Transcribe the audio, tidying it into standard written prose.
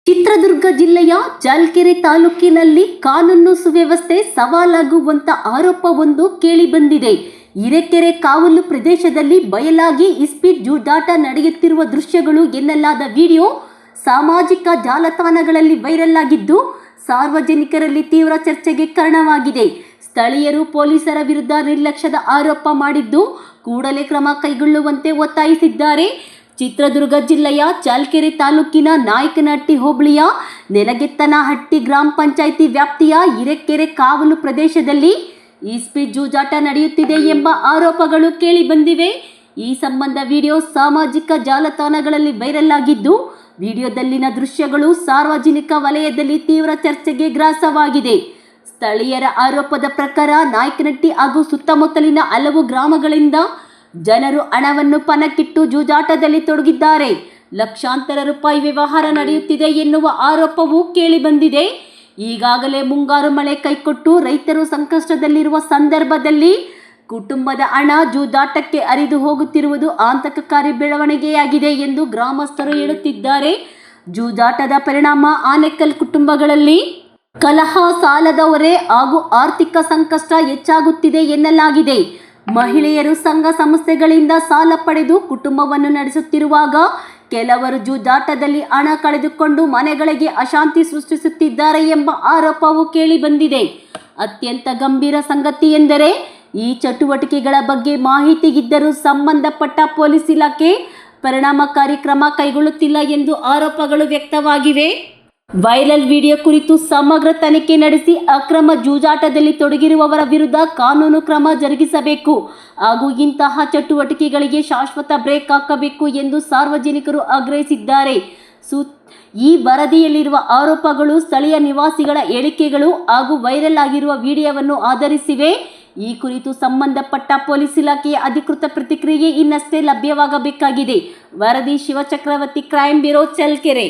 ಚಿತ್ರದುರ್ಗ ಜಿಲ್ಲೆಯ ಚಳ್ಳಕೆರೆ ತಾಲೂಕಿನಲ್ಲಿ ಕಾನೂನು ಸುವ್ಯವಸ್ಥೆ ಸವಾಲಾಗುವಂತ ಆರೋಪವೊಂದು ಕೇಳಿಬಂದಿದೆ. ಹಿರೇಕೆರೆ ಕಾವಲು ಪ್ರದೇಶದಲ್ಲಿ ಬಯಲಾಗಿ ಇಸ್ಪೀಟ್ ಜೂಜಾಟ ನಡೆಯುತ್ತಿರುವ ದೃಶ್ಯಗಳು ಎನ್ನಲಾದ ವಿಡಿಯೋ ಸಾಮಾಜಿಕ ಜಾಲತಾಣಗಳಲ್ಲಿ ವೈರಲ್ ಆಗಿದ್ದು ಸಾರ್ವಜನಿಕರಲ್ಲಿ ತೀವ್ರ ಚರ್ಚೆಗೆ ಕಾರಣವಾಗಿದೆ. ಸ್ಥಳೀಯರು ಪೊಲೀಸರ ವಿರುದ್ಧ ನಿರ್ಲಕ್ಷ್ಯದ ಆರೋಪ ಮಾಡಿದ್ದು ಕೂಡಲೇ ಕ್ರಮ ಕೈಗೊಳ್ಳುವಂತೆ ಒತ್ತಾಯಿಸಿದ್ದಾರೆ. ಚಿತ್ರದುರ್ಗ ಜಿಲ್ಲೆಯ ಚಳ್ಳಕೆರೆ ತಾಲೂಕಿನ ನಾಯಕನಹಟ್ಟಿ ಹೋಬಳಿಯ ನೆಲಗೆತ್ತನಹಟ್ಟಿ ಗ್ರಾಮ ಪಂಚಾಯಿತಿ ವ್ಯಾಪ್ತಿಯ ಹಿರೇಕೆರೆ ಕಾವಲು ಪ್ರದೇಶದಲ್ಲಿ ಇಸ್ಪೀಟ್ ಜೂಜಾಟ ನಡೆಯುತ್ತಿದೆ ಎಂಬ ಆರೋಪಗಳು ಕೇಳಿಬಂದಿವೆ. ಈ ಸಂಬಂಧ ವಿಡಿಯೋ ಸಾಮಾಜಿಕ ಜಾಲತಾಣಗಳಲ್ಲಿ ವೈರಲ್ ಆಗಿದ್ದು ವಿಡಿಯೋದಲ್ಲಿನ ದೃಶ್ಯಗಳು ಸಾರ್ವಜನಿಕ ವಲಯದಲ್ಲಿ ತೀವ್ರ ಚರ್ಚೆಗೆ ಗ್ರಾಸವಾಗಿದೆ. ಸ್ಥಳೀಯರ ಆರೋಪದ ಪ್ರಕಾರ ನಾಯಕನಹಟ್ಟಿ ಹಾಗೂ ಸುತ್ತಮುತ್ತಲಿನ ಹಲವು ಗ್ರಾಮಗಳಿಂದ ಜನರು ಹಣವನ್ನು ಪಣಕ್ಕಿಟ್ಟು ಜೂಜಾಟದಲ್ಲಿ ತೊಡಗಿದ್ದಾರೆ. ಲಕ್ಷಾಂತರ ರೂಪಾಯಿ ವ್ಯವಹಾರ ನಡೆಯುತ್ತಿದೆ ಎನ್ನುವ ಆರೋಪವೂ ಕೇಳಿಬಂದಿದೆ. ಈಗಾಗಲೇ ಮುಂಗಾರು ಮಳೆ ಕೈಕೊಟ್ಟು ರೈತರು ಸಂಕಷ್ಟದಲ್ಲಿರುವ ಸಂದರ್ಭದಲ್ಲಿ ಕುಟುಂಬದ ಹಣ ಜೂಜಾಟಕ್ಕೆ ಹರಿದು ಹೋಗುತ್ತಿರುವುದು ಆತಂಕಕಾರಿ ಬೆಳವಣಿಗೆಯಾಗಿದೆ ಎಂದು ಗ್ರಾಮಸ್ಥರು ಹೇಳುತ್ತಿದ್ದಾರೆ. ಜೂಜಾಟದ ಪರಿಣಾಮ ಆನೇಕಲ್ ಕುಟುಂಬಗಳಲ್ಲಿ ಕಲಹ, ಸಾಲದ ಹೊರೆ ಹಾಗೂ ಆರ್ಥಿಕ ಸಂಕಷ್ಟ ಹೆಚ್ಚಾಗುತ್ತಿದೆ ಎನ್ನಲಾಗಿದೆ. ಮಹಿಳೆಯರು ಸಂಘ ಸಂಸ್ಥೆಗಳಿಂದ ಸಾಲ ಪಡೆದು ಕುಟುಂಬವನ್ನು ನಡೆಸುತ್ತಿರುವಾಗ ಕೆಲವರು ಜೂಜಾಟದಲ್ಲಿ ಹಣ ಕಳೆದುಕೊಂಡು ಮನೆಗಳಿಗೆ ಅಶಾಂತಿ ಸೃಷ್ಟಿಸುತ್ತಿದ್ದಾರೆ ಎಂಬ ಆರೋಪವು ಕೇಳಿಬಂದಿದೆ. ಅತ್ಯಂತ ಗಂಭೀರ ಸಂಗತಿ ಎಂದರೆ ಈ ಚಟುವಟಿಕೆಗಳ ಬಗ್ಗೆ ಮಾಹಿತಿ ಇದ್ದರೂ ಸಂಬಂಧಪಟ್ಟ ಪೊಲೀಸ್ ಇಲಾಖೆ ಪರಿಣಾಮಕಾರಿ ಕ್ರಮ ಕೈಗೊಳ್ಳುತ್ತಿಲ್ಲ ಎಂದು ಆರೋಪಗಳು ವ್ಯಕ್ತವಾಗಿವೆ. ವೈರಲ್ ವಿಡಿಯೋ ಕುರಿತು ಸಮಗ್ರ ತನಿಖೆ ನಡೆಸಿ ಅಕ್ರಮ ಜೂಜಾಟದಲ್ಲಿ ತೊಡಗಿರುವವರ ವಿರುದ್ಧ ಕಾನೂನು ಕ್ರಮ ಜರುಗಿಸಬೇಕು ಹಾಗೂ ಇಂತಹ ಚಟುವಟಿಕೆಗಳಿಗೆ ಶಾಶ್ವತ ಬ್ರೇಕ್ ಹಾಕಬೇಕು ಎಂದು ಸಾರ್ವಜನಿಕರು ಆಗ್ರಹಿಸಿದ್ದಾರೆ. ಈ ವರದಿಯಲ್ಲಿರುವ ಆರೋಪಗಳು ಸ್ಥಳೀಯ ನಿವಾಸಿಗಳ ಹೇಳಿಕೆಗಳು ಹಾಗೂ ವೈರಲ್ ಆಗಿರುವ ವಿಡಿಯೋವನ್ನು ಆಧರಿಸಿವೆ. ಈ ಕುರಿತು ಸಂಬಂಧಪಟ್ಟ ಪೊಲೀಸ್ ಇಲಾಖೆಯ ಅಧಿಕೃತ ಪ್ರತಿಕ್ರಿಯೆ ಇನ್ನಷ್ಟೇ ಲಭ್ಯವಾಗಬೇಕಾಗಿದೆ. ವರದಿ ಶಿವಚಕ್ರವರ್ತಿ, ಕ್ರೈಮ್ ಬ್ಯೂರೋ, ಚಳ್ಳಕೆರೆ.